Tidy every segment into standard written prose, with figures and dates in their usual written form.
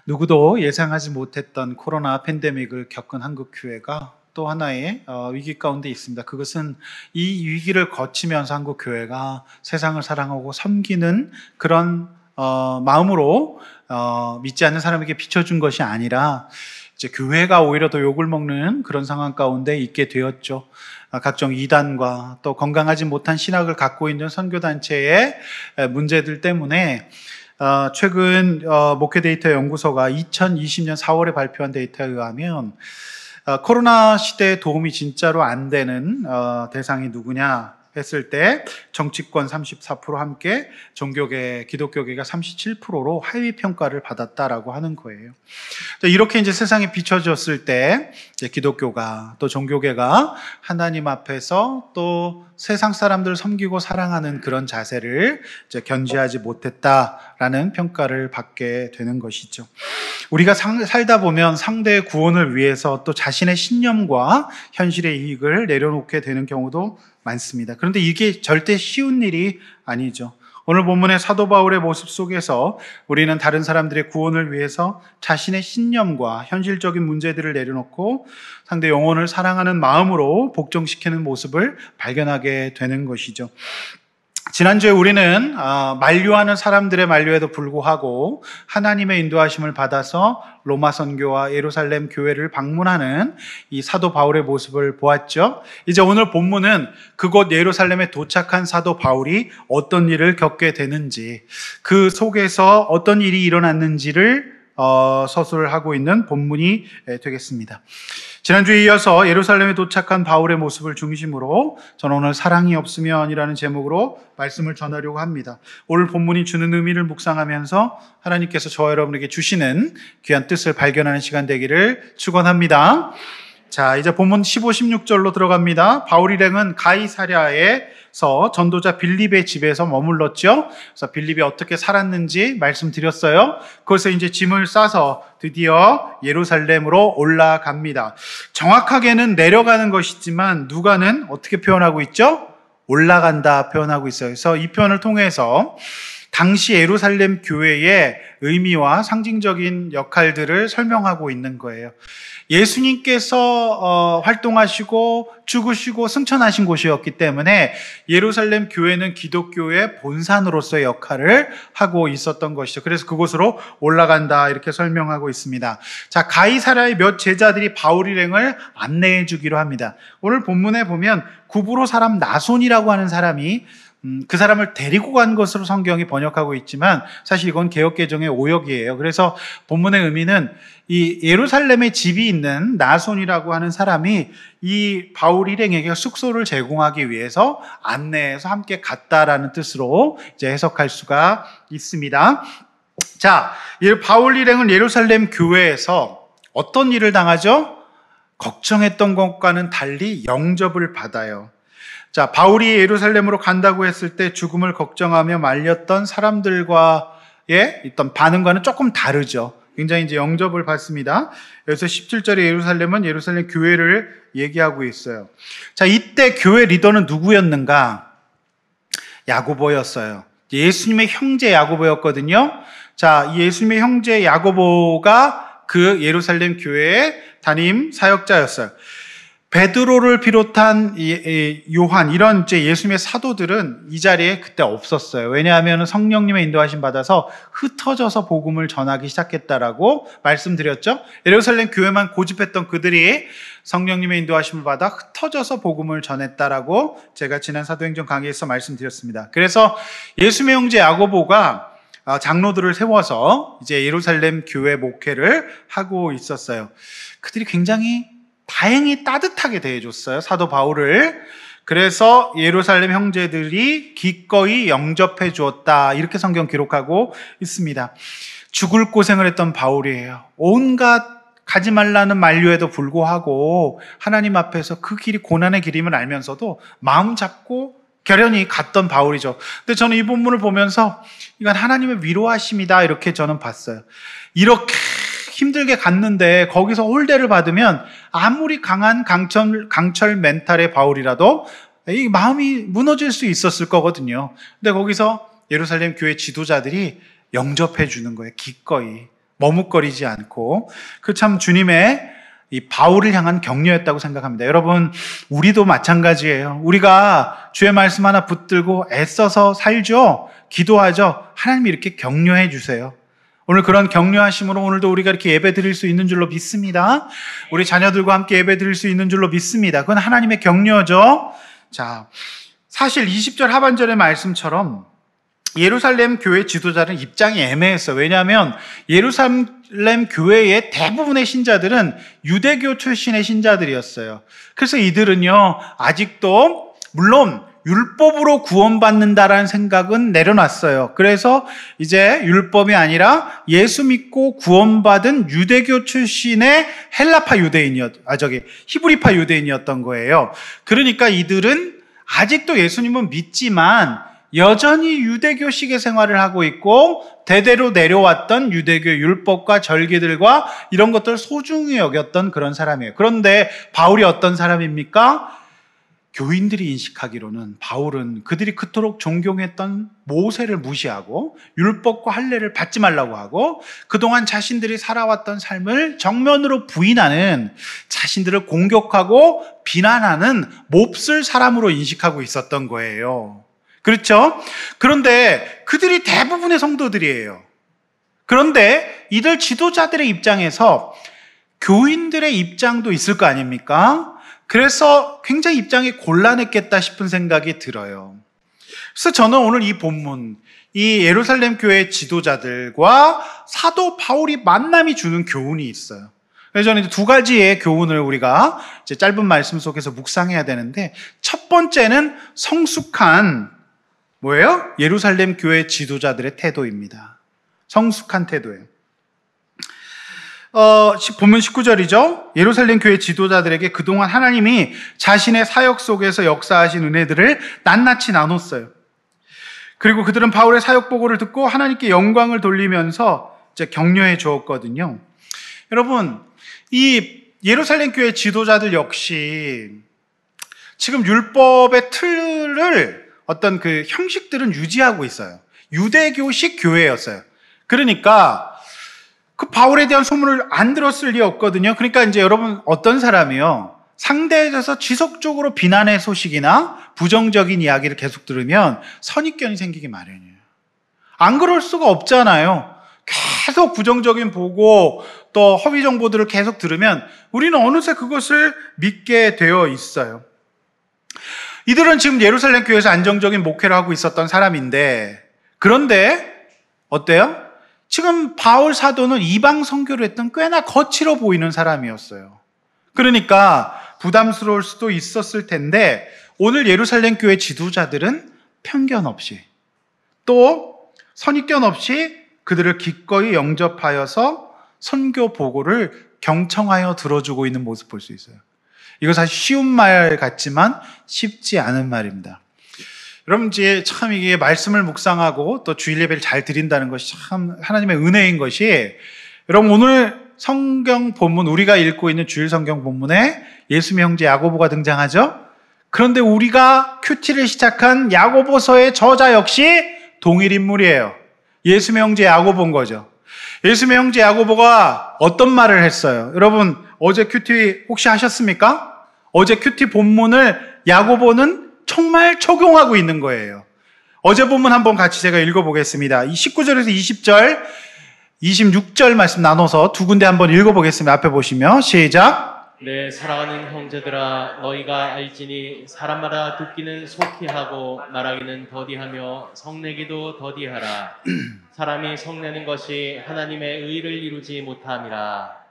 누구도 예상하지 못했던 코로나 팬데믹을 겪은 한국교회가 또 하나의 위기 가운데 있습니다. 그것은 이 위기를 거치면서 한국교회가 세상을 사랑하고 섬기는 그런 마음으로 믿지 않는 사람에게 비춰준 것이 아니라 이제 교회가 오히려 더 욕을 먹는 그런 상황 가운데 있게 되었죠. 각종 이단과 또 건강하지 못한 신학을 갖고 있는 선교단체의 문제들 때문에 최근 목회 데이터 연구소가 2020년 4월에 발표한 데이터에 의하면 코로나 시대에 도움이 진짜로 안 되는 대상이 누구냐 했을 때 정치권 34% 함께 종교계, 기독교계가 37%로 하위 평가를 받았다라고 하는 거예요. 이렇게 이제 세상에 비춰졌을 때 이제 기독교가 또 종교계가 하나님 앞에서 또 세상 사람들을 섬기고 사랑하는 그런 자세를 이제 견지하지 못했다라는 평가를 받게 되는 것이죠. 우리가 살다 보면 상대의 구원을 위해서 또 자신의 신념과 현실의 이익을 내려놓게 되는 경우도 많습니다. 그런데 이게 절대 쉬운 일이 아니죠. 오늘 본문의 사도 바울의 모습 속에서 우리는 다른 사람들의 구원을 위해서 자신의 신념과 현실적인 문제들을 내려놓고 상대 영혼을 사랑하는 마음으로 복종시키는 모습을 발견하게 되는 것이죠. 지난주에 우리는 만류하는 사람들의 만류에도 불구하고 하나님의 인도하심을 받아서 로마 선교와 예루살렘 교회를 방문하는 이 사도 바울의 모습을 보았죠. 이제 오늘 본문은 그곳 예루살렘에 도착한 사도 바울이 어떤 일을 겪게 되는지, 그 속에서 어떤 일이 일어났는지를 서술을 하고 있는 본문이 되겠습니다. 지난주에 이어서 예루살렘에 도착한 바울의 모습을 중심으로 저는 오늘 사랑이 없으면이라는 제목으로 말씀을 전하려고 합니다. 오늘 본문이 주는 의미를 묵상하면서 하나님께서 저와 여러분에게 주시는 귀한 뜻을 발견하는 시간 되기를 축원합니다. 자, 이제 본문 15, 16절로 들어갑니다. 바울 일행은 가이사랴에서 전도자 빌립의 집에서 머물렀죠. 그래서 빌립이 어떻게 살았는지 말씀드렸어요. 거기서 이제 짐을 싸서 드디어 예루살렘으로 올라갑니다. 정확하게는 내려가는 것이지만 누가는 어떻게 표현하고 있죠? 올라간다 표현하고 있어요. 그래서 이 표현을 통해서 당시 예루살렘 교회의 의미와 상징적인 역할들을 설명하고 있는 거예요. 예수님께서 활동하시고 죽으시고 승천하신 곳이었기 때문에 예루살렘 교회는 기독교의 본산으로서의 역할을 하고 있었던 것이죠. 그래서 그곳으로 올라간다 이렇게 설명하고 있습니다. 자, 가이사랴의 몇 제자들이 바울 일행을 안내해 주기로 합니다. 오늘 본문에 보면 구브로 사람 나손이라고 하는 사람이 그 사람을 데리고 간 것으로 성경이 번역하고 있지만 사실 이건 개역개정의 오역이에요. 그래서 본문의 의미는 이 예루살렘에 집이 있는 나손이라고 하는 사람이 이 바울 일행에게 숙소를 제공하기 위해서 안내해서 함께 갔다라는 뜻으로 이제 해석할 수가 있습니다. 자, 바울 일행은 예루살렘 교회에서 어떤 일을 당하죠? 걱정했던 것과는 달리 영접을 받아요. 자, 바울이 예루살렘으로 간다고 했을 때 죽음을 걱정하며 말렸던 사람들과의 있던 반응과는 조금 다르죠. 굉장히 이제 영접을 받습니다. 여기서 17절에 예루살렘은 예루살렘 교회를 얘기하고 있어요. 자, 이때 교회 리더는 누구였는가? 야고보였어요. 예수님의 형제 야고보였거든요. 자, 예수님의 형제 야고보가 그 예루살렘 교회의 담임 사역자였어요. 베드로를 비롯한 요한 이런 이제 예수님의 사도들은 이 자리에 그때 없었어요. 왜냐하면 성령님의 인도하심 받아서 흩어져서 복음을 전하기 시작했다라고 말씀드렸죠. 예루살렘 교회만 고집했던 그들이 성령님의 인도하심을 받아 흩어져서 복음을 전했다라고 제가 지난 사도행전 강의에서 말씀드렸습니다. 그래서 예수님의 형제 야고보가 장로들을 세워서 이제 예루살렘 교회 목회를 하고 있었어요. 그들이 굉장히 다행히 따뜻하게 대해줬어요, 사도 바울을. 그래서 예루살렘 형제들이 기꺼이 영접해 주었다 이렇게 성경 기록하고 있습니다. 죽을 고생을 했던 바울이에요. 온갖 가지 말라는 만류에도 불구하고 하나님 앞에서 그 길이 고난의 길임을 알면서도 마음 잡고 결연히 갔던 바울이죠. 근데 저는 이 본문을 보면서 이건 하나님의 위로하심이다 이렇게 저는 봤어요. 이렇게 힘들게 갔는데 거기서 홀대를 받으면 아무리 강한 강철 멘탈의 바울이라도 이 마음이 무너질 수 있었을 거거든요. 근데 거기서 예루살렘 교회 지도자들이 영접해 주는 거예요. 기꺼이. 머뭇거리지 않고 그 참 주님의 이 바울을 향한 격려였다고 생각합니다. 여러분, 우리도 마찬가지예요. 우리가 주의 말씀 하나 붙들고 애써서 살죠. 기도하죠. 하나님이 이렇게 격려해 주세요. 오늘 그런 격려하심으로 오늘도 우리가 이렇게 예배 드릴 수 있는 줄로 믿습니다. 우리 자녀들과 함께 예배 드릴 수 있는 줄로 믿습니다. 그건 하나님의 격려죠. 자, 사실 20절 하반절의 말씀처럼 예루살렘 교회 지도자는 입장이 애매했어요. 왜냐하면 예루살렘 교회의 대부분의 신자들은 유대교 출신의 신자들이었어요. 그래서 이들은요, 아직도 물론 율법으로 구원받는다라는 생각은 내려놨어요. 그래서 이제 율법이 아니라 예수 믿고 구원받은 유대교 출신의 헬라파 히브리파 유대인이었던 거예요. 그러니까 이들은 아직도 예수님은 믿지만 여전히 유대교식의 생활을 하고 있고 대대로 내려왔던 유대교 율법과 절기들과 이런 것들을 소중히 여겼던 그런 사람이에요. 그런데 바울이 어떤 사람입니까? 교인들이 인식하기로는 바울은 그들이 그토록 존경했던 모세를 무시하고 율법과 할례를 받지 말라고 하고 그동안 자신들이 살아왔던 삶을 정면으로 부인하는, 자신들을 공격하고 비난하는 몹쓸 사람으로 인식하고 있었던 거예요. 그렇죠? 그런데 그들이 대부분의 성도들이에요. 그런데 이들 지도자들의 입장에서 교인들의 입장도 있을 거 아닙니까? 그래서 굉장히 입장이 곤란했겠다 싶은 생각이 들어요. 그래서 저는 오늘 이 본문, 이 예루살렘 교회 지도자들과 사도 바울이 만남이 주는 교훈이 있어요. 그래서 저는 두 가지의 교훈을 우리가 이제 짧은 말씀 속에서 묵상해야 되는데, 첫 번째는 성숙한 뭐예요? 예루살렘 교회 지도자들의 태도입니다. 성숙한 태도예요. 본문 19절이죠. 예루살렘 교회 지도자들에게 그동안 하나님이 자신의 사역 속에서 역사하신 은혜들을 낱낱이 나눴어요. 그리고 그들은 바울의 사역 보고를 듣고 하나님께 영광을 돌리면서 이제 격려해 주었거든요. 여러분, 이 예루살렘 교회 지도자들 역시 지금 율법의 틀을 어떤 그 형식들은 유지하고 있어요. 유대교식 교회였어요. 그러니까 그 바울에 대한 소문을 안 들었을 리 없거든요. 그러니까 이제 여러분, 어떤 사람이요, 상대에 대해서 지속적으로 비난의 소식이나 부정적인 이야기를 계속 들으면 선입견이 생기기 마련이에요. 안 그럴 수가 없잖아요. 계속 부정적인 보고 또 허위 정보들을 계속 들으면 우리는 어느새 그것을 믿게 되어 있어요. 이들은 지금 예루살렘 교회에서 안정적인 목회를 하고 있었던 사람인데, 그런데 어때요? 지금 바울 사도는 이방 선교를 했던 꽤나 거칠어 보이는 사람이었어요. 그러니까 부담스러울 수도 있었을 텐데, 오늘 예루살렘 교회 지도자들은 편견 없이 또 선입견 없이 그들을 기꺼이 영접하여서 선교 보고를 경청하여 들어주고 있는 모습 볼 수 있어요. 이거 사실 쉬운 말 같지만 쉽지 않은 말입니다. 여러분, 이제 참 이게 말씀을 묵상하고 또 주일 예배를 잘 드린다는 것이 참 하나님의 은혜인 것이, 여러분 오늘 성경 본문, 우리가 읽고 있는 주일 성경 본문에 예수의 형제 야고보가 등장하죠. 그런데 우리가 큐티를 시작한 야고보서의 저자 역시 동일 인물이에요. 예수의 형제 야고보인 거죠. 예수의 형제 야고보가 어떤 말을 했어요? 여러분, 어제 큐티 혹시 하셨습니까? 어제 큐티 본문을 야고보는 정말 적용하고 있는 거예요. 어제 본문 한번 같이 제가 읽어보겠습니다. 19절에서 20절, 26절 말씀 나눠서 두 군데 한번 읽어보겠습니다. 앞에 보시면 시작. 내 사랑하는 형제들아, 너희가 알지니 사람마다 듣기는 속히 하고 말하기는 더디하며 성내기도 더디하라. 사람이 성내는 것이 하나님의 의를 이루지 못함이라.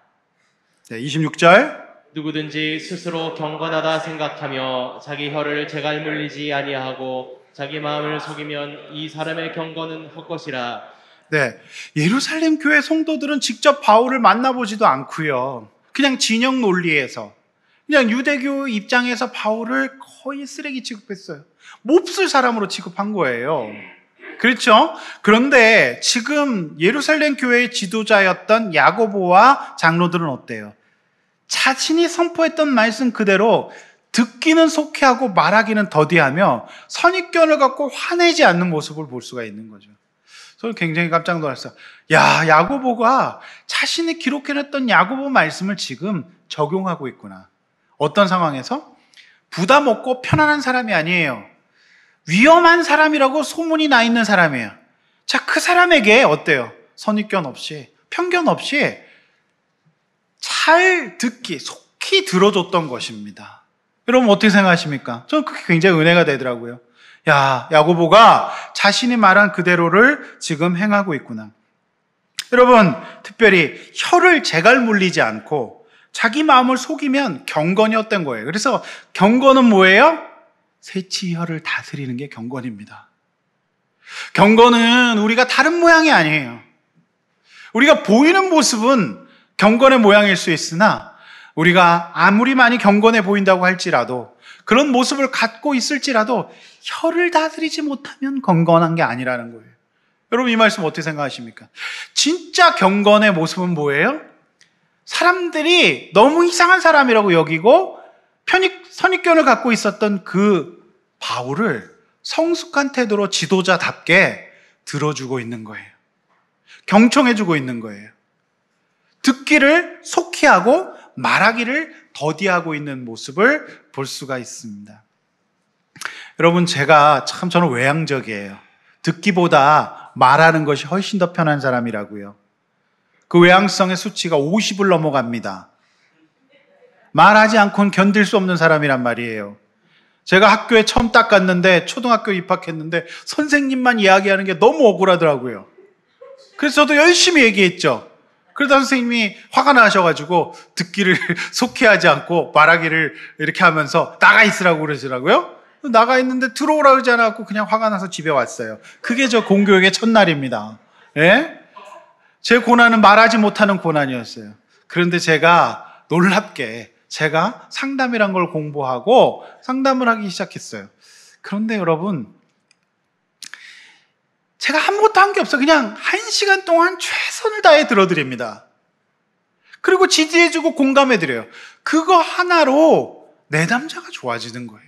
26절. 누구든지 스스로 경건하다 생각하며 자기 혀를 제갈 물리지 아니하고 자기 마음을 속이면 이 사람의 경건은 헛것이라. 네, 예루살렘 교회 성도들은 직접 바울을 만나보지도 않고요. 그냥 진영 논리에서, 그냥 유대교 입장에서 바울을 거의 쓰레기 취급했어요. 몹쓸 사람으로 취급한 거예요. 그렇죠? 그런데 지금 예루살렘 교회의 지도자였던 야고보와 장로들은 어때요? 자신이 선포했던 말씀 그대로 듣기는 속히하고 말하기는 더디하며 선입견을 갖고 화내지 않는 모습을 볼 수가 있는 거죠. 저는 굉장히 깜짝 놀랐어요. 야, 야고보가 자신이 기록해놨던 야고보 말씀을 지금 적용하고 있구나. 어떤 상황에서? 부담 없고 편안한 사람이 아니에요. 위험한 사람이라고 소문이 나 있는 사람이에요. 자, 그 사람에게 어때요? 선입견 없이, 편견 없이 잘 듣기, 속히 들어줬던 것입니다. 여러분 어떻게 생각하십니까? 저는 그게 굉장히 은혜가 되더라고요. 야, 야고보가 자신이 말한 그대로를 지금 행하고 있구나. 여러분, 특별히 혀를 제갈 물리지 않고 자기 마음을 속이면 경건이었던 거예요. 그래서 경건은 뭐예요? 새치 혀를 다스리는 게 경건입니다. 경건은 우리가 다른 모양이 아니에요. 우리가 보이는 모습은 경건의 모양일 수 있으나 우리가 아무리 많이 경건해 보인다고 할지라도 그런 모습을 갖고 있을지라도 혀를 다스리지 못하면 경건한 게 아니라는 거예요. 여러분 이 말씀 어떻게 생각하십니까? 진짜 경건의 모습은 뭐예요? 사람들이 너무 이상한 사람이라고 여기고 선입견을 갖고 있었던 그 바울을 성숙한 태도로 지도자답게 들어주고 있는 거예요. 경청해주고 있는 거예요. 듣기를 속히 하고 말하기를 더디하고 있는 모습을 볼 수가 있습니다. 여러분 저는 외향적이에요. 듣기보다 말하는 것이 훨씬 더 편한 사람이라고요. 그 외향성의 수치가 50을 넘어갑니다. 말하지 않고는 견딜 수 없는 사람이란 말이에요. 제가 학교에 처음 딱 갔는데 초등학교 입학했는데 선생님만 이야기하는 게 너무 억울하더라고요. 그래서 저도 열심히 얘기했죠. 그러다 선생님이 화가 나셔가지고 듣기를 속히 하지 않고 말하기를 이렇게 하면서 나가 있으라고 그러시더라고요. 나가 있는데 들어오라고 그러지 않았고 그냥 화가 나서 집에 왔어요. 그게 저 공교육의 첫날입니다. 예? 제 고난은 말하지 못하는 고난이었어요. 그런데 제가 놀랍게 제가 상담이란 걸 공부하고 상담을 하기 시작했어요. 그런데 여러분 제가 아무것도 한 게 없어요. 그냥 1시간 동안 최선을 다해 들어드립니다. 그리고 지지해주고 공감해드려요. 그거 하나로 내담자가 좋아지는 거예요.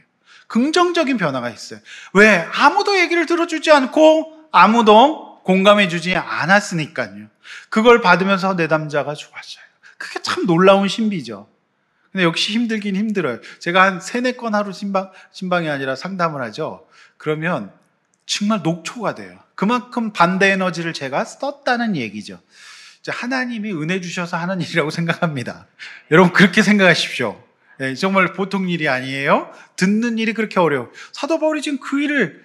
긍정적인 변화가 있어요. 왜? 아무도 얘기를 들어주지 않고 아무도 공감해주지 않았으니까요. 그걸 받으면서 내담자가 좋아져요. 그게 참 놀라운 신비죠. 근데 역시 힘들긴 힘들어요. 제가 한 3-4건 하루 신방이 아니라 상담을 하죠. 그러면 정말 녹초가 돼요. 그만큼 반대 에너지를 제가 썼다는 얘기죠. 하나님이 은혜 주셔서 하는 일이라고 생각합니다. 여러분 그렇게 생각하십시오. 네, 정말 보통 일이 아니에요. 듣는 일이 그렇게 어려워요. 사도 바울이 지금 그 일을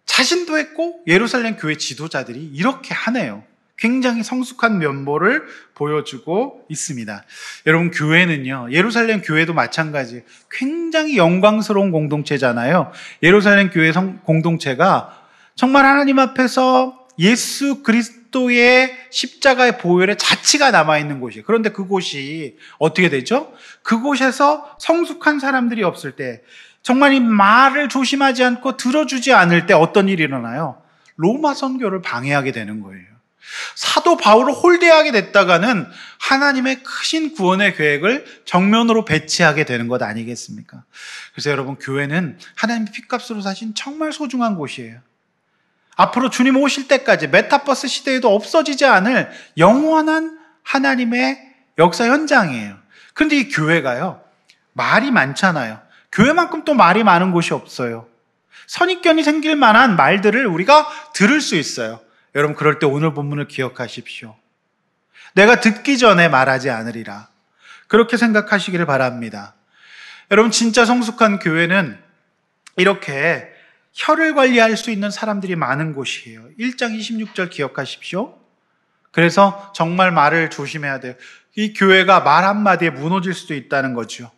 자신도 했고 예루살렘 교회 지도자들이 이렇게 하네요. 굉장히 성숙한 면모를 보여주고 있습니다. 여러분 교회는요, 예루살렘 교회도 마찬가지 굉장히 영광스러운 공동체잖아요. 예루살렘 교회 공동체가 정말 하나님 앞에서 예수 그리스도의 십자가의 보혈의 자치가 남아있는 곳이에요. 그런데 그곳이 어떻게 되죠? 그곳에서 성숙한 사람들이 없을 때 정말 이 말을 조심하지 않고 들어주지 않을 때 어떤 일이 일어나요? 로마 선교를 방해하게 되는 거예요. 사도 바울을 홀대하게 됐다가는 하나님의 크신 구원의 계획을 정면으로 배치하게 되는 것 아니겠습니까? 그래서 여러분 교회는 하나님의 핏값으로 사신 정말 소중한 곳이에요. 앞으로 주님 오실 때까지 메타버스 시대에도 없어지지 않을 영원한 하나님의 역사 현장이에요. 그런데 이 교회가요, 말이 많잖아요. 교회만큼 또 말이 많은 곳이 없어요. 선입견이 생길 만한 말들을 우리가 들을 수 있어요. 여러분 그럴 때 오늘 본문을 기억하십시오. 내가 듣기 전에 말하지 않으리라. 그렇게 생각하시기를 바랍니다. 여러분 진짜 성숙한 교회는 이렇게 혀를 관리할 수 있는 사람들이 많은 곳이에요. 1장 26절 기억하십시오. 그래서 정말 말을 조심해야 돼요. 이 교회가 말 한마디에 무너질 수도 있다는 거죠.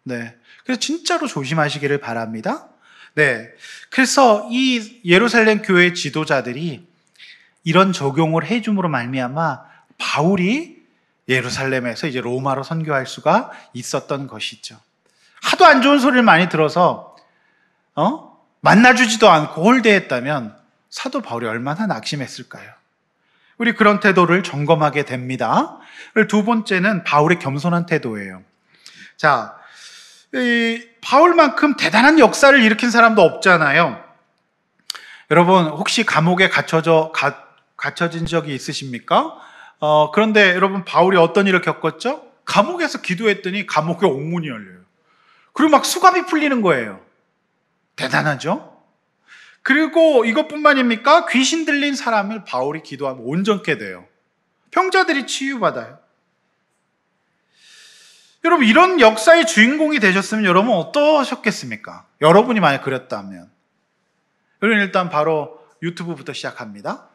네. 그래서 진짜로 조심하시기를 바랍니다. 네. 그래서 이 예루살렘 교회 지도자들이 이런 적용을 해줌으로 말미암아 바울이 예루살렘에서 이제 로마로 선교할 수가 있었던 것이죠. 하도 안 좋은 소리를 많이 들어서 만나주지도 않고 홀대했다면 사도 바울이 얼마나 낙심했을까요? 우리 그런 태도를 점검하게 됩니다. 두 번째는 바울의 겸손한 태도예요. 자, 바울만큼 대단한 역사를 일으킨 사람도 없잖아요. 여러분 혹시 감옥에 갇혀진 적이 있으십니까? 그런데 여러분 바울이 어떤 일을 겪었죠? 감옥에서 기도했더니 감옥에 옥문이 열려요. 그리고 막 수갑이 풀리는 거예요. 대단하죠? 그리고 이것뿐만입니까? 귀신 들린 사람을 바울이 기도하면 온전케 돼요. 병자들이 치유받아요. 여러분 이런 역사의 주인공이 되셨으면 여러분 어떠셨겠습니까? 여러분이 만약 그랬다면. 여러분 일단 바로 유튜브부터 시작합니다.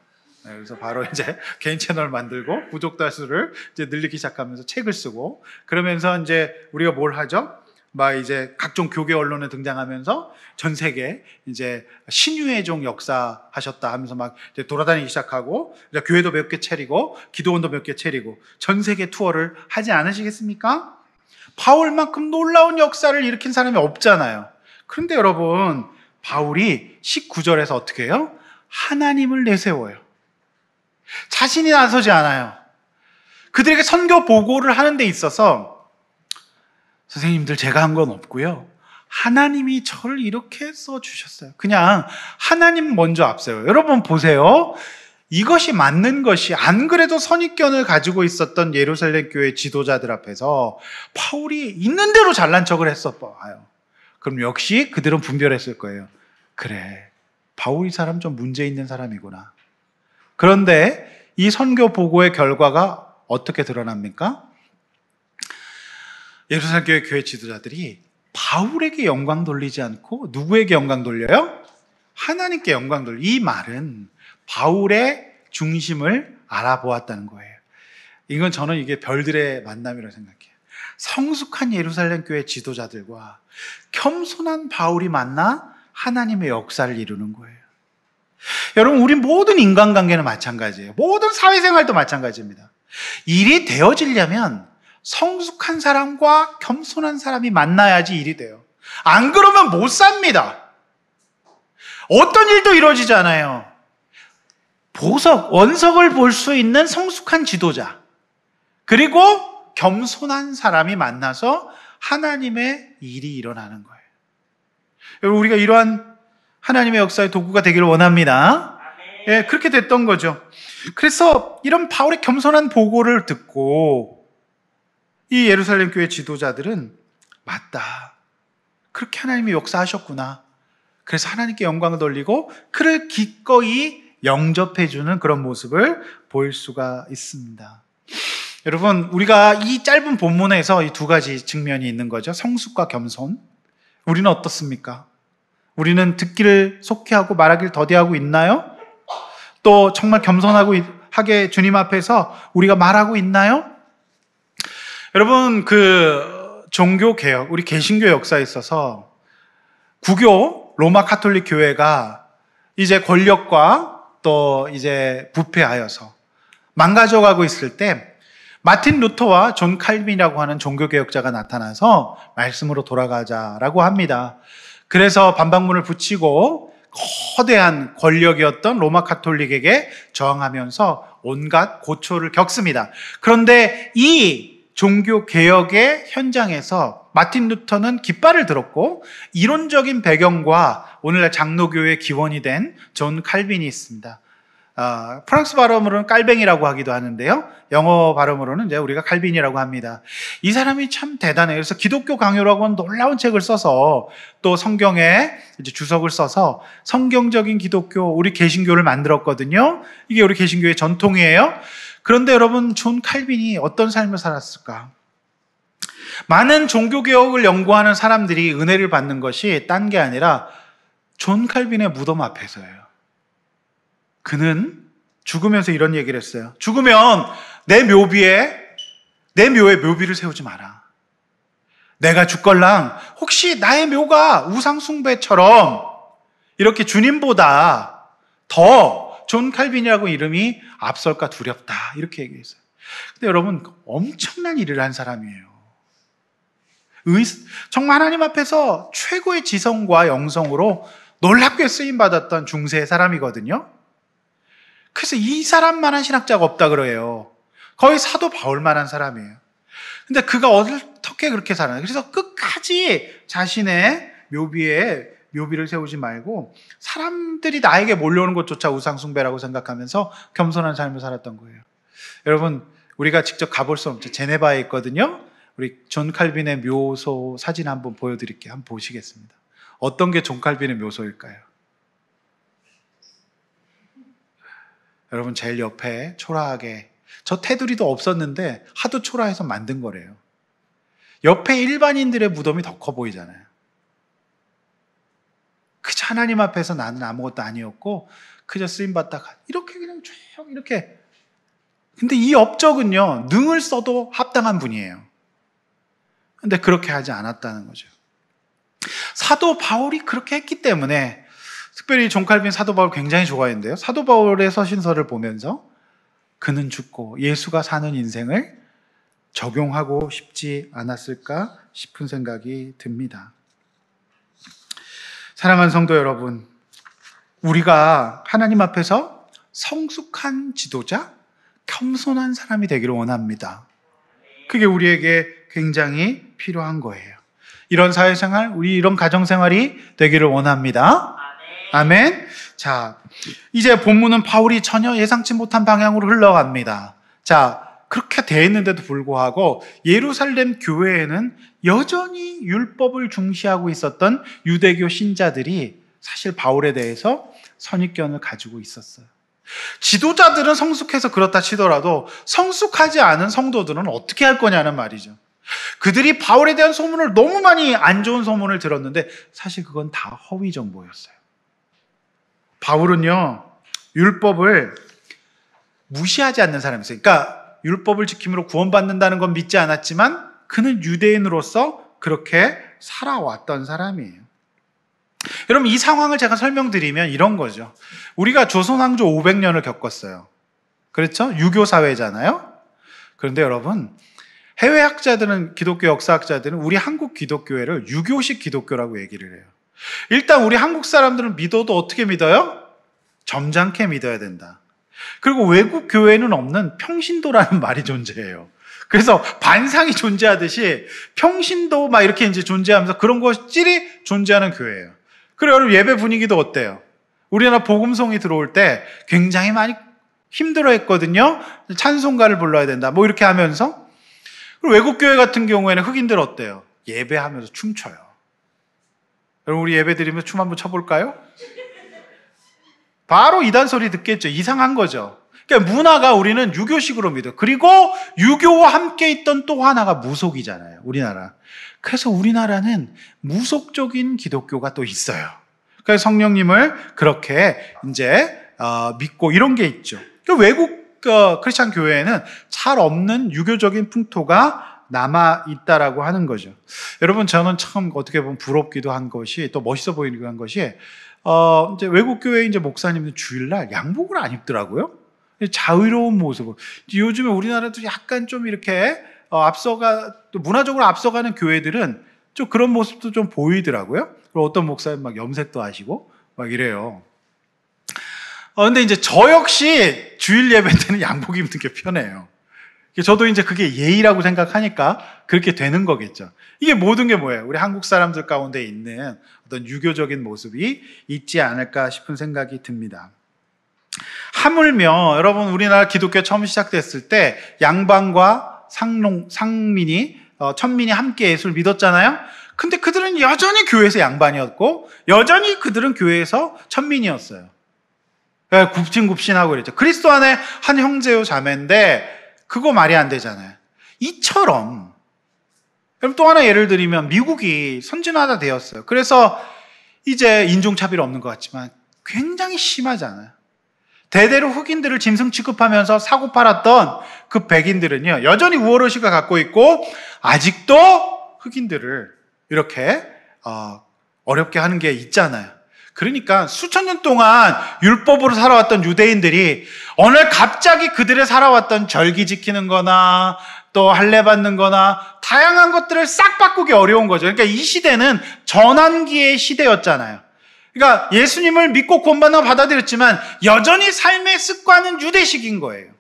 그래서 바로 이제 개인 채널 만들고 구독자 수를 이제 늘리기 시작하면서 책을 쓰고 그러면서 이제 우리가 뭘 하죠? 막 이제 각종 교계 언론에 등장하면서 전 세계 이제 신유의 종 역사 하셨다 하면서 막 이제 돌아다니기 시작하고 이제 교회도 몇 개 차리고 기도원도 몇 개 차리고 전 세계 투어를 하지 않으시겠습니까? 바울만큼 놀라운 역사를 일으킨 사람이 없잖아요. 그런데 여러분 바울이 19절에서 어떻게 해요? 하나님을 내세워요. 자신이 나서지 않아요. 그들에게 선교 보고를 하는 데 있어서 선생님들 제가 한 건 없고요. 하나님이 저를 이렇게 써주셨어요. 그냥 하나님 먼저 앞세워요. 여러분 보세요. 이것이 맞는 것이 안 그래도 선입견을 가지고 있었던 예루살렘 교회 지도자들 앞에서 바울이 있는 대로 잘난 척을 했었어요. 그럼 역시 그들은 분별했을 거예요. 그래, 바울 이 사람 좀 문제 있는 사람이구나. 그런데 이 선교 보고의 결과가 어떻게 드러납니까? 예루살렘 교회 지도자들이 바울에게 영광 돌리지 않고 누구에게 영광 돌려요? 하나님께 영광 돌려. 이 말은 바울의 중심을 알아보았다는 거예요. 이건 저는 이게 별들의 만남이라고 생각해요. 성숙한 예루살렘 교회 지도자들과 겸손한 바울이 만나 하나님의 역사를 이루는 거예요. 여러분, 우리 모든 인간관계는 마찬가지예요. 모든 사회생활도 마찬가지입니다. 일이 되어지려면 성숙한 사람과 겸손한 사람이 만나야지 일이 돼요. 안 그러면 못 삽니다. 어떤 일도 이루어지지 않아요. 원석을 볼 수 있는 성숙한 지도자, 그리고 겸손한 사람이 만나서 하나님의 일이 일어나는 거예요. 여러분, 우리가 이러한 하나님의 역사의 도구가 되기를 원합니다. 예, 그렇게 됐던 거죠. 그래서 이런 바울의 겸손한 보고를 듣고 이 예루살렘 교회 지도자들은 맞다, 그렇게 하나님이 역사하셨구나. 그래서 하나님께 영광을 돌리고 그를 기꺼이 영접해주는 그런 모습을 보일 수가 있습니다. 여러분, 우리가 이 짧은 본문에서 이 두 가지 측면이 있는 거죠. 성숙과 겸손. 우리는 어떻습니까? 우리는 듣기를 속히하고 말하기를 더디하고 있나요? 또 정말 겸손하게 주님 앞에서 우리가 말하고 있나요? 여러분, 종교개혁, 우리 개신교 역사에 있어서 구교 로마 카톨릭 교회가 이제 권력과 또 이제 부패하여서 망가져가고 있을 때 마틴 루터와 존 칼빈이라고 하는 종교개혁자가 나타나서 말씀으로 돌아가자라고 합니다. 그래서 반박문을 붙이고 거대한 권력이었던 로마 카톨릭에게 저항하면서 온갖 고초를 겪습니다. 그런데 이 종교개혁의 현장에서 마틴 루터는 깃발을 들었고 이론적인 배경과 오늘날 장로교의 기원이 된 존 칼빈이 있습니다. 프랑스 발음으로는 깔뱅이라고 하기도 하는데요. 영어 발음으로는 이제 우리가 칼빈이라고 합니다. 이 사람이 참 대단해요. 그래서 기독교 강요라고 하는 놀라운 책을 써서 또 성경에 이제 주석을 써서 성경적인 기독교, 우리 개신교를 만들었거든요. 이게 우리 개신교의 전통이에요. 그런데 여러분, 존 칼빈이 어떤 삶을 살았을까? 많은 종교개혁을 연구하는 사람들이 은혜를 받는 것이 딴 게 아니라 존 칼빈의 무덤 앞에서예요. 그는 죽으면서 이런 얘기를 했어요. 죽으면 내 묘에 묘비를 세우지 마라. 내가 죽걸랑 혹시 나의 묘가 우상숭배처럼 이렇게 주님보다 더 존 칼빈이라고 이름이 앞설까 두렵다, 이렇게 얘기했어요. 근데 여러분, 엄청난 일을 한 사람이에요. 정말 하나님 앞에서 최고의 지성과 영성으로 놀랍게 쓰임받았던 중세의 사람이거든요. 그래서 이 사람만한 신학자가 없다 그래요. 거의 사도 바울만한 사람이에요. 근데 그가 어떻게 그렇게 살아요? 그래서 끝까지 자신의 묘비에 묘비를 세우지 말고 사람들이 나에게 몰려오는 것조차 우상숭배라고 생각하면서 겸손한 삶을 살았던 거예요. 여러분, 우리가 직접 가볼 수 없죠. 제네바에 있거든요. 우리 존 칼빈의 묘소 사진 한번 보여드릴게요. 한번 보시겠습니다. 어떤 게 존 칼빈의 묘소일까요? 여러분, 제일 옆에 초라하게, 저 테두리도 없었는데 하도 초라해서 만든 거래요. 옆에 일반인들의 무덤이 더 커 보이잖아요. 그저 하나님 앞에서 나는 아무것도 아니었고 그저 쓰임받다 이렇게 그냥 쭉 이렇게. 근데 이 업적은요, 능을 써도 합당한 분이에요. 근데 그렇게 하지 않았다는 거죠. 사도 바울이 그렇게 했기 때문에, 특별히 존 칼빈 사도 바울 굉장히 좋아했는데요, 사도 바울의 서신서를 보면서 그는 죽고 예수가 사는 인생을 적용하고 싶지 않았을까 싶은 생각이 듭니다. 사랑하는 성도 여러분, 우리가 하나님 앞에서 성숙한 지도자, 겸손한 사람이 되기를 원합니다. 그게 우리에게 굉장히 필요한 거예요. 이런 사회생활, 우리 이런 가정생활이 되기를 원합니다. 아멘. 자, 이제 본문은 바울이 전혀 예상치 못한 방향으로 흘러갑니다. 자, 그렇게 돼 있는데도 불구하고 예루살렘 교회에는 여전히 율법을 중시하고 있었던 유대교 신자들이 사실 바울에 대해서 선입견을 가지고 있었어요. 지도자들은 성숙해서 그렇다 치더라도 성숙하지 않은 성도들은 어떻게 할 거냐는 말이죠. 그들이 바울에 대한 소문을 너무 많이 안 좋은 소문을 들었는데 사실 그건 다 허위 정보였어요. 바울은요, 율법을 무시하지 않는 사람이었어요. 그러니까 율법을 지킴으로 구원받는다는 건 믿지 않았지만 그는 유대인으로서 그렇게 살아왔던 사람이에요. 여러분, 이 상황을 제가 설명드리면 이런 거죠. 우리가 조선 왕조 500년을 겪었어요. 그렇죠? 유교 사회잖아요. 그런데 여러분, 해외 학자들은, 기독교 역사학자들은 우리 한국 기독교회를 유교식 기독교라고 얘기를 해요. 일단 우리 한국 사람들은 믿어도 어떻게 믿어요? 점잖게 믿어야 된다. 그리고 외국 교회는 없는 평신도라는 말이 존재해요. 그래서 반상이 존재하듯이 평신도 막 이렇게 이제 존재하면서 그런 것들이 존재하는 교회예요. 그리고 여러분, 예배 분위기도 어때요? 우리나라 복음송이 들어올 때 굉장히 많이 힘들어 했거든요. 찬송가를 불러야 된다, 뭐 이렇게 하면서. 그리고 외국 교회 같은 경우에는 흑인들 어때요? 예배하면서 춤춰요. 여러분, 우리 예배 드리면서 춤 한번 춰볼까요? 바로 이단 소리 듣겠죠. 이상한 거죠. 그러니까 문화가 우리는 유교식으로 믿어요. 그리고 유교와 함께 있던 또 하나가 무속이잖아요, 우리나라. 그래서 우리나라는 무속적인 기독교가 또 있어요. 그래서 성령님을 그렇게 이제 믿고 이런 게 있죠. 외국 크리스찬 교회에는 잘 없는 유교적인 풍토가 남아 있다라고 하는 거죠. 여러분, 저는 참 어떻게 보면 부럽기도 한 것이, 또 멋있어 보이기도 한 것이, 이제 외국 교회 이제 목사님들 주일날 양복을 안 입더라고요. 자유로운 모습을. 요즘에 우리나라도 약간 좀 이렇게 또 문화적으로 앞서가는 교회들은 좀 그런 모습도 좀 보이더라고요. 그리고 어떤 목사님 막 염색도 하시고 막 이래요. 근데 이제 저 역시 주일 예배 때는 양복 입는 게 편해요. 저도 이제 그게 예의라고 생각하니까 그렇게 되는 거겠죠. 이게 모든 게 뭐예요? 우리 한국 사람들 가운데 있는 어떤 유교적인 모습이 있지 않을까 싶은 생각이 듭니다. 하물며 여러분, 우리나라 기독교 처음 시작됐을 때 양반과 상민이, 천민이 함께 예수를 믿었잖아요. 근데 그들은 여전히 교회에서 양반이었고 여전히 그들은 교회에서 천민이었어요. 굽신굽신하고 그랬죠. 그리스도 안에 한 형제요 자매인데 그거 말이 안 되잖아요. 이처럼, 그럼 또 하나 예를 들면 미국이 선진화가 되었어요. 그래서 이제 인종차별 없는 것 같지만 굉장히 심하잖아요. 대대로 흑인들을 짐승 취급하면서 사고 팔았던 그 백인들은요, 여전히 우월의식을 갖고 있고 아직도 흑인들을 이렇게 어렵게 하는 게 있잖아요. 그러니까 수천 년 동안 율법으로 살아왔던 유대인들이 어느 날 갑자기 그들의 살아왔던 절기 지키는 거나 또 할례 받는 거나 다양한 것들을 싹 바꾸기 어려운 거죠. 그러니까 이 시대는 전환기의 시대였잖아요. 그러니까 예수님을 믿고 구원받아 받아들였지만 여전히 삶의 습관은 유대식인 거예요.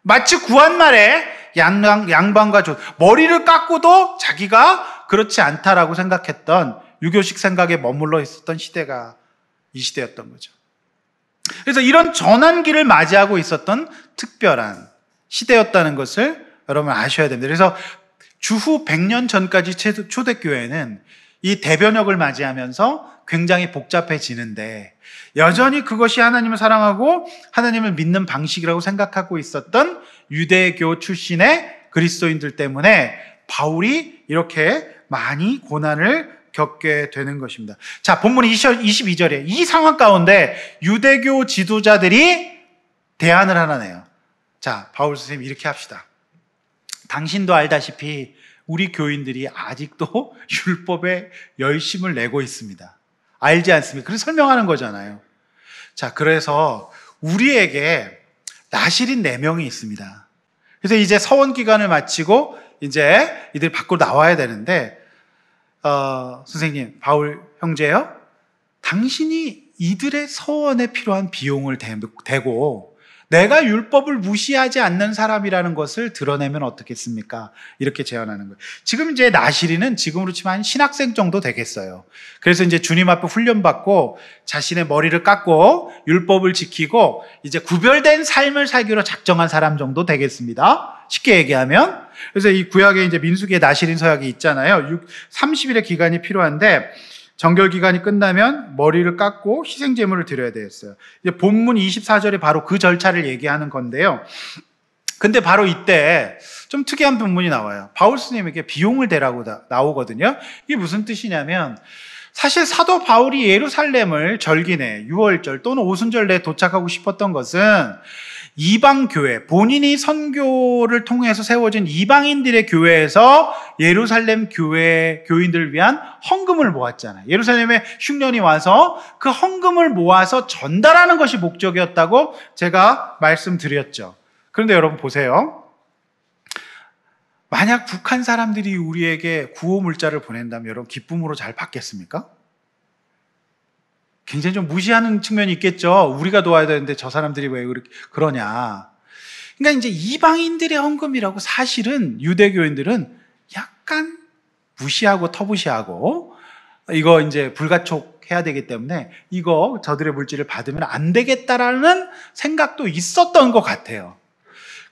마치 구한말에 양반과 머리를 깎고도 자기가 그렇지 않다라고 생각했던 유교식 생각에 머물러 있었던 시대가 이 시대였던 거죠. 그래서 이런 전환기를 맞이하고 있었던 특별한 시대였다는 것을 여러분 아셔야 됩니다. 그래서 주후 100년 전까지 초대교회는 이 대변혁을 맞이하면서 굉장히 복잡해지는데 여전히 그것이 하나님을 사랑하고 하나님을 믿는 방식이라고 생각하고 있었던 유대교 출신의 그리스도인들 때문에 바울이 이렇게 많이 고난을 겪게 되는 것입니다. 자, 본문 22절에 이 상황 가운데 유대교 지도자들이 대안을 하나 내요. 자, 바울 선생님 이렇게 합시다. 당신도 알다시피 우리 교인들이 아직도 율법에 열심을 내고 있습니다. 알지 않습니까? 그래서 설명하는 거잖아요. 자, 그래서 우리에게 나실인 4명이 있습니다. 그래서 이제 서원 기간을 마치고 이제 이들이 밖으로 나와야 되는데 선생님, 바울 형제요? 당신이 이들의 서원에 필요한 비용을 대고 내가 율법을 무시하지 않는 사람이라는 것을 드러내면 어떻겠습니까? 이렇게 제안하는 거예요. 지금 이제 나시리는 지금으로 치면 한 신학생 정도 되겠어요. 그래서 이제 주님 앞에 훈련받고 자신의 머리를 깎고 율법을 지키고 이제 구별된 삶을 살기로 작정한 사람 정도 되겠습니다. 쉽게 얘기하면. 그래서 이 구약에 이제 민수기의 나시린 서약이 있잖아요. 30일의 기간이 필요한데 정결 기간이 끝나면 머리를 깎고 희생 제물을 드려야 되었어요. 이제 본문 24절에 바로 그 절차를 얘기하는 건데요. 근데 바로 이때 좀 특이한 본문이 나와요. 바울 스님에게 비용을 대라고 나오거든요. 이게 무슨 뜻이냐면 사실 사도 바울이 예루살렘을 절기내 6월절 또는 오순절 내에 도착하고 싶었던 것은 이방 교회, 본인이 선교를 통해서 세워진 이방인들의 교회에서 예루살렘 교회 교인들을 위한 헌금을 모았잖아요. 예루살렘에 흉년이 와서 그 헌금을 모아서 전달하는 것이 목적이었다고 제가 말씀드렸죠. 그런데 여러분 보세요. 만약 북한 사람들이 우리에게 구호 물자를 보낸다면 여러분 기쁨으로 잘 받겠습니까? 굉장히 좀 무시하는 측면이 있겠죠. 우리가 도와야 되는데 저 사람들이 왜 그러냐. 그러니까 이제 이방인들의 헌금이라고 사실은 유대교인들은 약간 무시하고 터부시하고 이거 이제 불가촉해야 되기 때문에 이거 저들의 물질을 받으면 안 되겠다라는 생각도 있었던 것 같아요.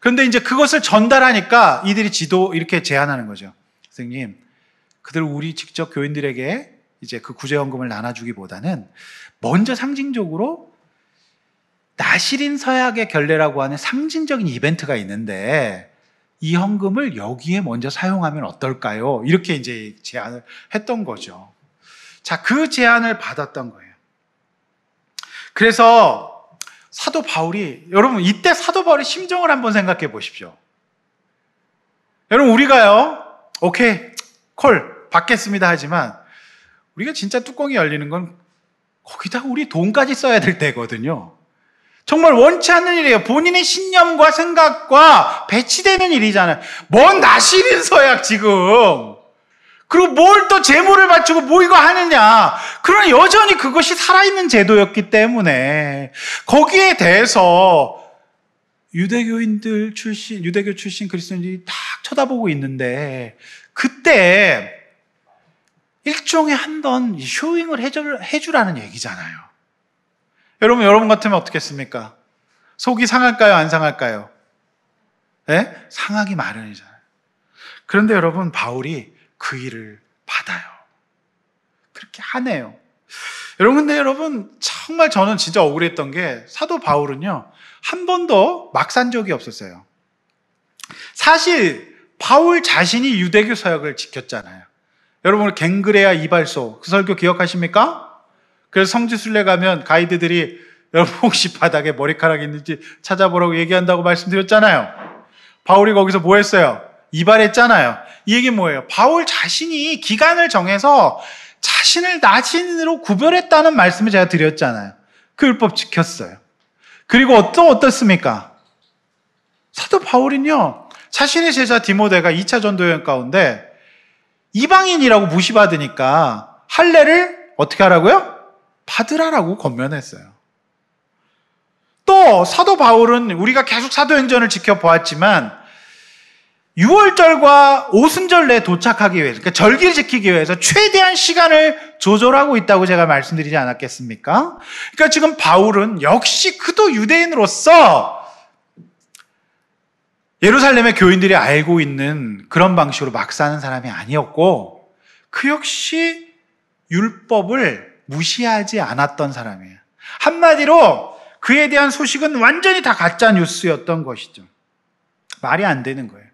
그런데 이제 그것을 전달하니까 이들이 이렇게 제안하는 거죠. 선생님, 그들 우리 직접 교인들에게 이제 그 구제헌금을 나눠주기보다는 먼저 상징적으로 나시린 서약의 결례라고 하는 상징적인 이벤트가 있는데 이 헌금을 여기에 먼저 사용하면 어떨까요? 이렇게 이제 제안을 했던 거죠. 자, 그 제안을 받았던 거예요. 그래서 사도 바울이, 여러분 이때 사도 바울의 심정을 한번 생각해 보십시오. 여러분 우리가요, 오케이, 콜 받겠습니다 하지만 우리가 진짜 뚜껑이 열리는 건 거기다 우리 돈까지 써야 될 때거든요. 정말 원치 않는 일이에요. 본인의 신념과 생각과 배치되는 일이잖아요. 뭔 나시린 서약 지금. 그리고 뭘 또 제물을 바치고 뭐 이거 하느냐. 그러나 여전히 그것이 살아있는 제도였기 때문에 거기에 대해서 유대교 출신 그리스도인들이 딱 쳐다보고 있는데 그때 일종의 한번 쇼잉을 해주라는 얘기잖아요. 여러분 같으면 어떻겠습니까? 속이 상할까요? 안 상할까요? 네? 상하기 마련이잖아요. 그런데 여러분 바울이 그 일을 받아요. 그렇게 하네요. 근데 여러분 정말 저는 진짜 억울했던 게 사도 바울은요 한 번도 막 산 적이 없었어요. 사실 바울 자신이 유대교 서약을 지켰잖아요. 여러분 갱그레아 이발소 그 설교 기억하십니까? 그래서 성지순례 가면 가이드들이 여러분 혹시 바닥에 머리카락이 있는지 찾아보라고 얘기한다고 말씀드렸잖아요. 바울이 거기서 뭐 했어요? 이발했잖아요. 이 얘기는 뭐예요? 바울 자신이 기간을 정해서 자신을 나신으로 구별했다는 말씀을 제가 드렸잖아요. 그 율법 지켰어요. 그리고 또 어떻습니까? 사도 바울은요 자신의 제자 디모데가 2차 전도여행 가운데 이방인이라고 무시받으니까 할례를 어떻게 하라고요? 받으라라고 권면했어요. 또 사도 바울은 우리가 계속 사도행전을 지켜보았지만 유월절과 오순절에 도착하기 위해서, 그러니까 절기를 지키기 위해서 최대한 시간을 조절하고 있다고 제가 말씀드리지 않았겠습니까? 그러니까 지금 바울은 역시 그도 유대인으로서 예루살렘의 교인들이 알고 있는 그런 방식으로 막 사는 사람이 아니었고, 그 역시 율법을 무시하지 않았던 사람이에요. 한마디로 그에 대한 소식은 완전히 다 가짜 뉴스였던 것이죠. 말이 안 되는 거예요.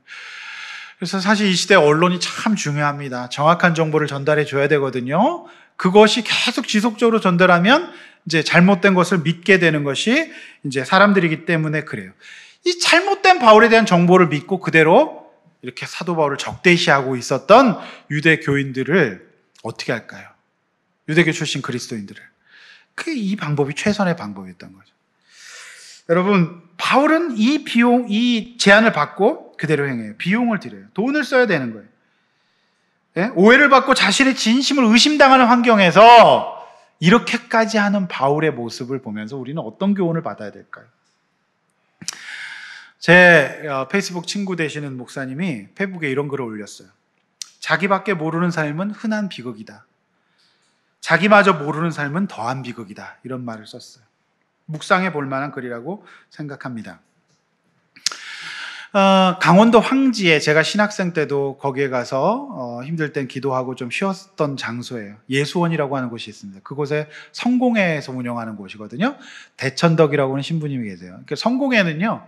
그래서 사실 이 시대 언론이 참 중요합니다. 정확한 정보를 전달해 줘야 되거든요. 그것이 계속 지속적으로 전달하면 이제 잘못된 것을 믿게 되는 것이 이제 사람들이기 때문에 그래요. 이 잘못된 바울에 대한 정보를 믿고 그대로 이렇게 사도 바울을 적대시하고 있었던 유대 교인들을 어떻게 할까요? 유대교 출신 그리스도인들을. 이 방법이 최선의 방법이었던 거죠. 여러분, 바울은 이 제안을 받고 그대로 행해요. 비용을 들여요. 돈을 써야 되는 거예요. 예? 오해를 받고 자신의 진심을 의심당하는 환경에서 이렇게까지 하는 바울의 모습을 보면서 우리는 어떤 교훈을 받아야 될까요? 제 페이스북 친구 되시는 목사님이 페이스북에 이런 글을 올렸어요. 자기밖에 모르는 삶은 흔한 비극이다. 자기마저 모르는 삶은 더한 비극이다. 이런 말을 썼어요. 묵상해 볼 만한 글이라고 생각합니다. 강원도 황지에 제가 신학생 때도 거기에 가서 힘들 땐 기도하고 좀 쉬었던 장소예요. 예수원이라고 하는 곳이 있습니다. 그곳에 성공회에서 운영하는 곳이거든요. 대천덕이라고 하는 신부님이 계세요. 그러니까 성공회는요,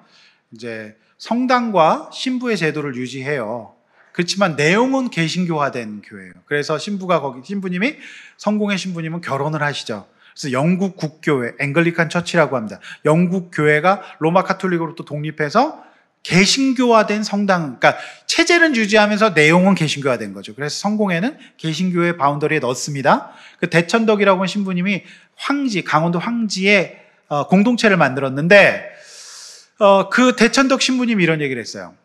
이제 성당과 신부의 제도를 유지해요. 그렇지만 내용은 개신교화된 교회예요. 그래서 신부님이 성공회 신부님은 결혼을 하시죠. 그래서 영국 국교회, 앵글리칸 처치라고 합니다. 영국 교회가 로마 카톨릭으로부터 독립해서 개신교화된 성당, 그러니까 체제는 유지하면서 내용은 개신교화된 거죠. 그래서 성공회는 개신교회 바운더리에 넣습니다. 그 대천덕이라고 하는 신부님이 강원도 황지에 공동체를 만들었는데, 그 대천덕 신부님이 이런 얘기를 했어요.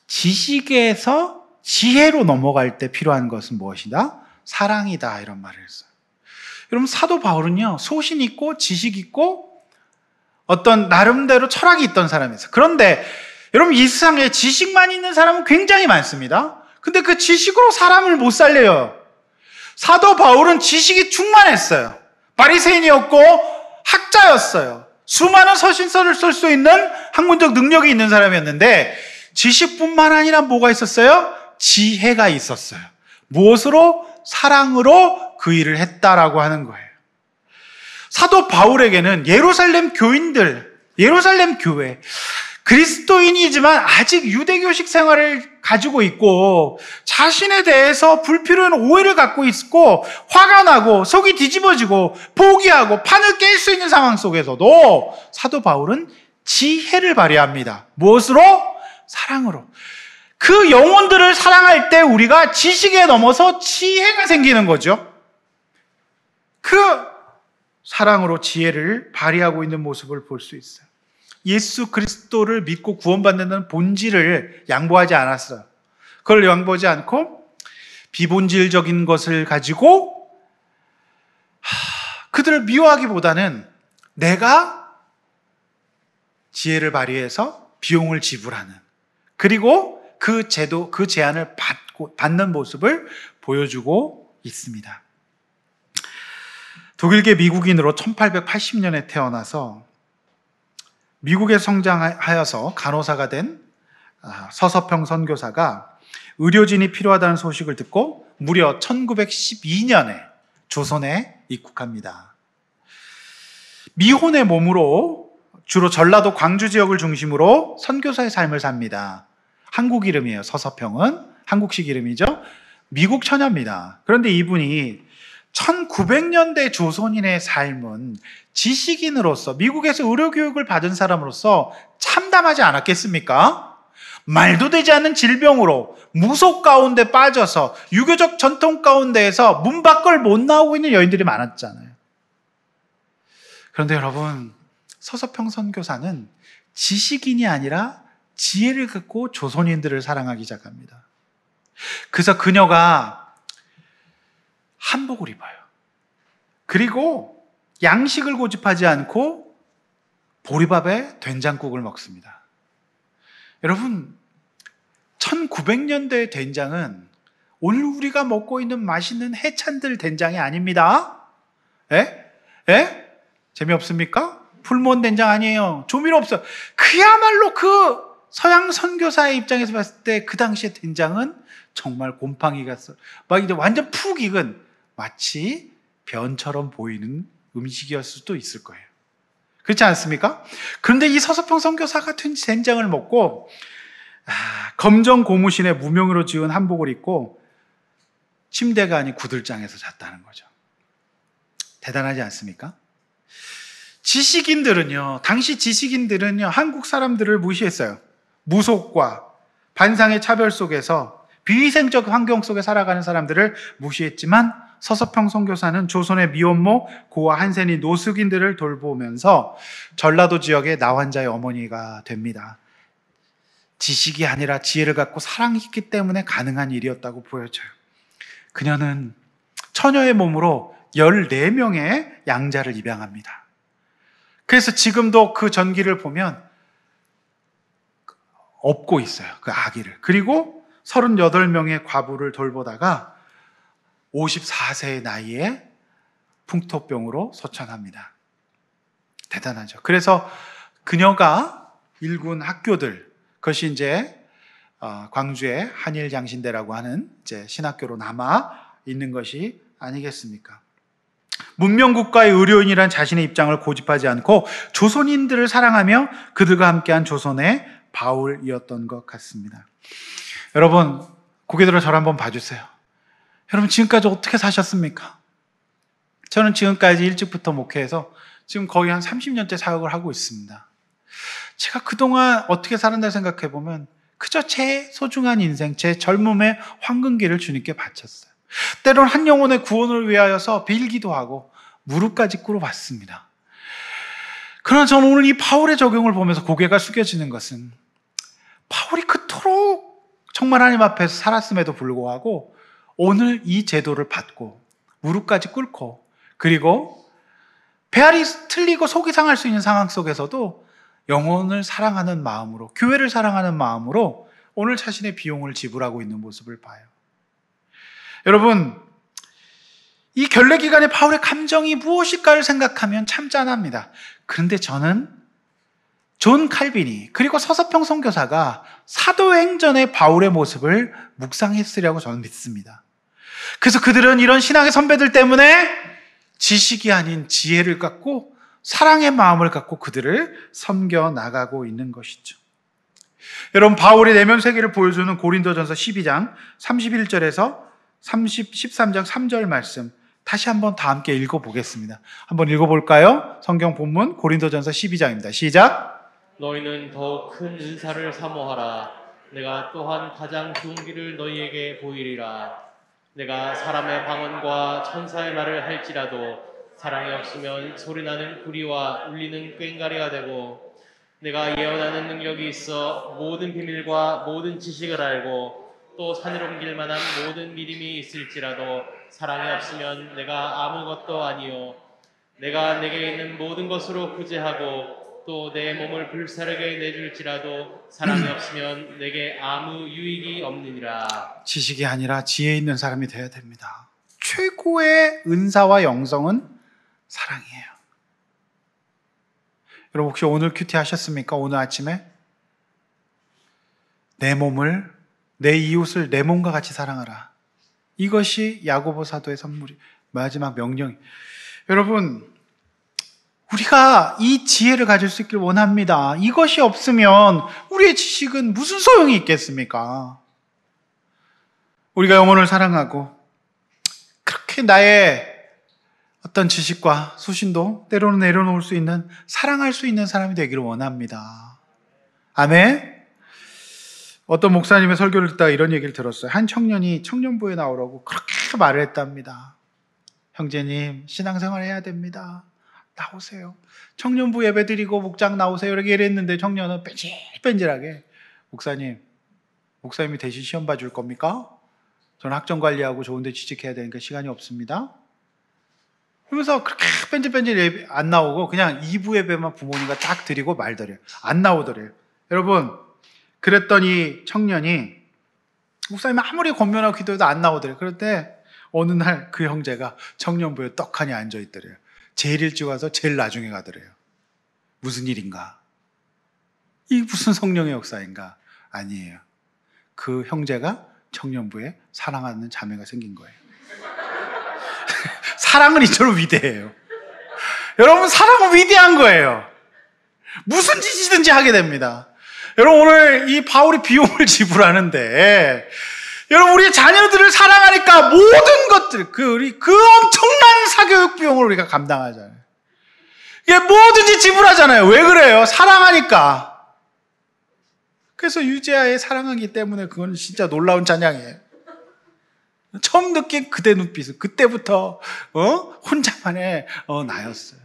지식에서 지혜로 넘어갈 때 필요한 것은 무엇이다? 사랑이다. 이런 말을 했어요. 여러분, 사도 바울은요, 소신 있고 지식 있고 어떤 나름대로 철학이 있던 사람이었어요. 그런데 여러분, 이 세상에 지식만 있는 사람은 굉장히 많습니다. 근데 그 지식으로 사람을 못 살려요. 사도 바울은 지식이 충만했어요. 바리새인이었고 학자였어요. 수많은 서신서를 쓸 수 있는 학문적 능력이 있는 사람이었는데, 지식뿐만 아니라 뭐가 있었어요? 지혜가 있었어요. 무엇으로? 사랑으로 그 일을 했다라고 하는 거예요. 사도 바울에게는 예루살렘 교인들, 예루살렘 교회, 그리스도인이지만 아직 유대교식 생활을 가지고 있고 자신에 대해서 불필요한 오해를 갖고 있고 화가 나고 속이 뒤집어지고 포기하고 판을 깰 수 있는 상황 속에서도 사도 바울은 지혜를 발휘합니다. 무엇으로? 사랑으로. 그 영혼들을 사랑할 때 우리가 지식에 넘어서 지혜가 생기는 거죠. 그 사랑으로 지혜를 발휘하고 있는 모습을 볼 수 있어요. 예수 그리스도를 믿고 구원받는 본질을 양보하지 않았어요. 그걸 양보하지 않고 비본질적인 것을 가지고 그들을 미워하기보다는 내가 지혜를 발휘해서 비용을 지불하는, 그리고 그 제안을 받는 모습을 보여주고 있습니다. 독일계 미국인으로 1880년에 태어나서 미국에 성장하여서 간호사가 된 서서평 선교사가 의료진이 필요하다는 소식을 듣고 무려 1912년에 조선에 입국합니다. 미혼의 몸으로 주로 전라도 광주 지역을 중심으로 선교사의 삶을 삽니다. 한국 이름이에요. 서서평은 한국식 이름이죠. 미국 처녀입니다. 그런데 이분이 1900년대 조선인의 삶은 지식인으로서 미국에서 의료교육을 받은 사람으로서 참담하지 않았겠습니까? 말도 되지 않는 질병으로 무속 가운데 빠져서 유교적 전통 가운데에서 문 밖을 못 나오고 있는 여인들이 많았잖아요. 그런데 여러분, 서서평 선교사는 지식인이 아니라 지혜를 갖고 조선인들을 사랑하기 시작합니다. 그래서 그녀가 한복을 입어요. 그리고 양식을 고집하지 않고 보리밥에 된장국을 먹습니다. 여러분, 1900년대의 된장은 오늘 우리가 먹고 있는 맛있는 해찬들 된장이 아닙니다. 예? 예? 재미없습니까? 풀무원 된장 아니에요. 조미료 없어. 그야말로 그 서양 선교사의 입장에서 봤을 때 그 당시의 된장은 정말 곰팡이가 막 이제 완전 푹 익은 마치 변처럼 보이는 음식이었을 수도 있을 거예요. 그렇지 않습니까? 그런데 이 서서평 선교사가 된장을 먹고 검정 고무신에 무명으로 지은 한복을 입고 침대가 아닌 구들장에서 잤다는 거죠. 대단하지 않습니까? 당시 지식인들은요, 한국 사람들을 무시했어요. 무속과 반상의 차별 속에서 비위생적 환경 속에 살아가는 사람들을 무시했지만 서서평 선교사는 조선의 미혼모 고아 한센이 노숙인들을 돌보면서 전라도 지역의 나환자의 어머니가 됩니다. 지식이 아니라 지혜를 갖고 사랑이 있기 때문에 가능한 일이었다고 보여져요. 그녀는 처녀의 몸으로 14명의 양자를 입양합니다. 그래서 지금도 그 전기를 보면 업고 있어요. 그 아기를. 그리고 38명의 과부를 돌보다가 54세의 나이에 풍토병으로 소천합니다. 대단하죠. 그래서 그녀가 일군 학교들, 그것이 이제 광주의 한일장신대라고 하는 이제 신학교로 남아 있는 것이 아니겠습니까? 문명국가의 의료인이란 자신의 입장을 고집하지 않고 조선인들을 사랑하며 그들과 함께한 조선의 바울이었던 것 같습니다. 여러분, 고개 들어 저를 한번 봐주세요. 여러분, 지금까지 어떻게 사셨습니까? 저는 지금까지 일찍부터 목회해서 지금 거의 한 30년째 사역을 하고 있습니다. 제가 그동안 어떻게 살았나 생각해 보면 그저 제 소중한 인생, 제 젊음의 황금기를 주님께 바쳤어요. 때론 한 영혼의 구원을 위하여서 빌기도 하고 무릎까지 꿇어봤습니다. 그러나 저는 오늘 이 바울의 적용을 보면서 고개가 숙여지는 것은 바울이 그토록 정말 하나님 앞에서 살았음에도 불구하고 오늘 이 제도를 받고 무릎까지 꿇고 그리고 배알이 틀리고 속이 상할 수 있는 상황 속에서도 영혼을 사랑하는 마음으로, 교회를 사랑하는 마음으로 오늘 자신의 비용을 지불하고 있는 모습을 봐요. 여러분, 이 결례 기간에 바울의 감정이 무엇일까를 생각하면 참 짠합니다. 그런데 저는 존 칼빈이 그리고 서서평 선교사가 사도행전의 바울의 모습을 묵상했으리라고 저는 믿습니다. 그래서 그들은 이런 신앙의 선배들 때문에 지식이 아닌 지혜를 갖고 사랑의 마음을 갖고 그들을 섬겨 나가고 있는 것이죠. 여러분, 바울의 내면 세계를 보여주는 고린도전서 12장 31절에서 13장 3절 말씀 다시 한번 다 함께 읽어보겠습니다. 한번 읽어볼까요? 성경 본문 고린도전서 12장입니다. 시작! 너희는 더욱 큰 은사를 사모하라. 내가 또한 가장 좋은 길을 너희에게 보이리라. 내가 사람의 방언과 천사의 말을 할지라도 사랑이 없으면 소리나는 구리와 울리는 꽹과리가 되고, 내가 예언하는 능력이 있어 모든 비밀과 모든 지식을 알고 또 산을 옮길 만한 모든 믿음이 있을지라도 사랑이 없으면 내가 아무것도 아니요. 내가 내게 있는 모든 것으로 구제하고 또 내 몸을 불사르게 내줄지라도 사랑이 없으면 내게 아무 유익이 없느니라. 지식이 아니라 지혜 있는 사람이 되어야 됩니다. 최고의 은사와 영성은 사랑이에요. 여러분, 혹시 오늘 큐티 하셨습니까? 오늘 아침에 내 몸을, 내 이웃을 내 몸과 같이 사랑하라. 이것이 야고보 사도의 선물이 마지막 명령이. 여러분, 우리가 이 지혜를 가질 수 있길 원합니다. 이것이 없으면 우리의 지식은 무슨 소용이 있겠습니까? 우리가 영혼을 사랑하고 그렇게 나의 어떤 지식과 수신도 때로는 내려놓을 수 있는, 사랑할 수 있는 사람이 되기를 원합니다. 아멘. 어떤 목사님의 설교를 듣다가 이런 얘기를 들었어요. 한 청년이 청년부에 나오라고 그렇게 말을 했답니다. 형제님, 신앙생활 해야 됩니다. 나오세요. 청년부 예배 드리고 목장 나오세요. 이렇게 얘기했는데 청년은 뺀질뺀질하게 목사님이 대신 시험 봐줄 겁니까? 저는 학점 관리하고 좋은데 취직해야 되니까 시간이 없습니다. 그러면서 그렇게 뺀질뺀질 안 나오고 그냥 2부 예배만 부모님과 딱 드리고 말더래요. 안 나오더래요. 여러분, 그랬더니 청년이 목사님 아무리 권면하고 기도해도 안 나오더래요. 그럴 때 어느 날 그 형제가 청년부에 떡하니 앉아있더래요. 제일 일찍 와서 제일 나중에 가더래요. 무슨 일인가? 이 무슨 성령의 역사인가? 아니에요. 그 형제가 청년부에 사랑하는 자매가 생긴 거예요. 사랑은 이처럼 위대해요. 여러분, 사랑은 위대한 거예요. 무슨 짓이든지 하게 됩니다. 여러분, 오늘 이 바울이 비용을 지불하는데, 여러분, 우리 자녀들을 사랑하니까 모든 것들, 그 엄청난 사교육 비용을 우리가 감당하잖아요. 이게 뭐든지 지불하잖아요. 왜 그래요? 사랑하니까. 그래서 유재하의 사랑하기 때문에 그건 진짜 놀라운 찬양이에요. 처음 느낀 그대 눈빛은 그때부터 혼자만의 나였어요.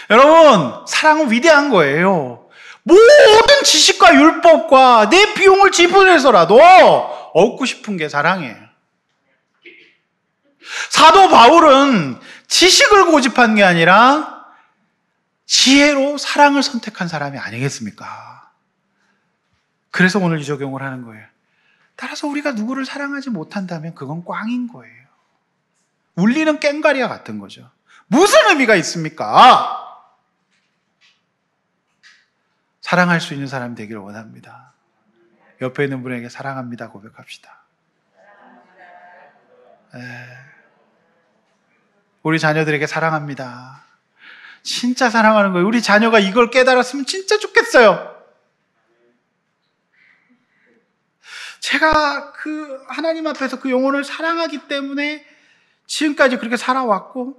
여러분, 사랑은 위대한 거예요. 모든 지식과 율법과 내 비용을 지불해서라도 얻고 싶은 게 사랑이에요. 사도 바울은 지식을 고집한 게 아니라 지혜로 사랑을 선택한 사람이 아니겠습니까? 그래서 오늘 이 적용을 하는 거예요. 따라서 우리가 누구를 사랑하지 못한다면 그건 꽝인 거예요. 울리는 꽹과리와 같은 거죠. 무슨 의미가 있습니까? 사랑할 수 있는 사람이 되기를 원합니다. 옆에 있는 분에게 사랑합니다 고백합시다. 우리 자녀들에게 사랑합니다. 진짜 사랑하는 거예요. 우리 자녀가 이걸 깨달았으면 진짜 좋겠어요. 제가 그 하나님 앞에서 그 영혼을 사랑하기 때문에 지금까지 그렇게 살아왔고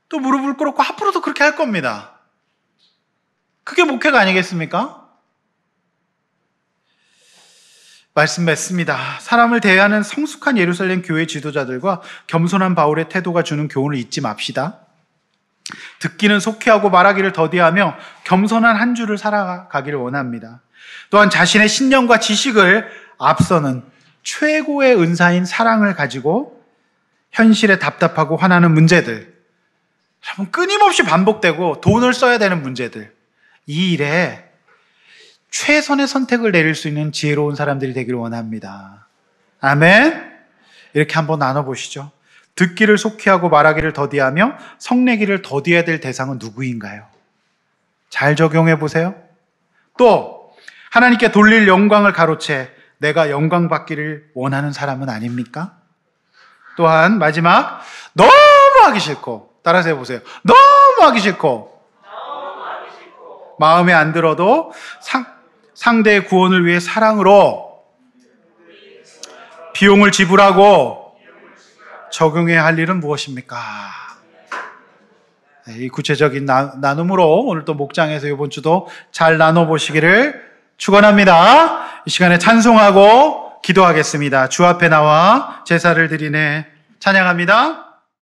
또 무릎을 꿇었고 앞으로도 그렇게 할 겁니다. 그게 목회가 아니겠습니까? 말씀 맺습니다. 사람을 대하는 성숙한 예루살렘 교회 지도자들과 겸손한 바울의 태도가 주는 교훈을 잊지 맙시다. 듣기는 속히하고 말하기를 더디하며 겸손한 한 주를 살아가기를 원합니다. 또한 자신의 신념과 지식을 앞서는 최고의 은사인 사랑을 가지고 현실에 답답하고 화나는 문제들, 여러분 끊임없이 반복되고 돈을 써야 되는 문제들, 이 일에 최선의 선택을 내릴 수 있는 지혜로운 사람들이 되기를 원합니다. 아멘. 이렇게 한번 나눠보시죠. 듣기를 속히하고 말하기를 더디하며 성내기를 더디해야 될 대상은 누구인가요? 잘 적용해 보세요. 또 하나님께 돌릴 영광을 가로채 내가 영광 받기를 원하는 사람은 아닙니까? 또한 마지막, 너무 하기 싫고, 따라서 해보세요. 너무 하기 싫고 마음에 안 들어도 상대의 구원을 위해 사랑으로 비용을 지불하고 적용해야 할 일은 무엇입니까? 이 구체적인 나눔으로 오늘 또 목장에서 이번 주도 잘 나눠보시기를 축원합니다. 이 시간에 찬송하고 기도하겠습니다. 주 앞에 나와 제사를 드리네. 찬양합니다.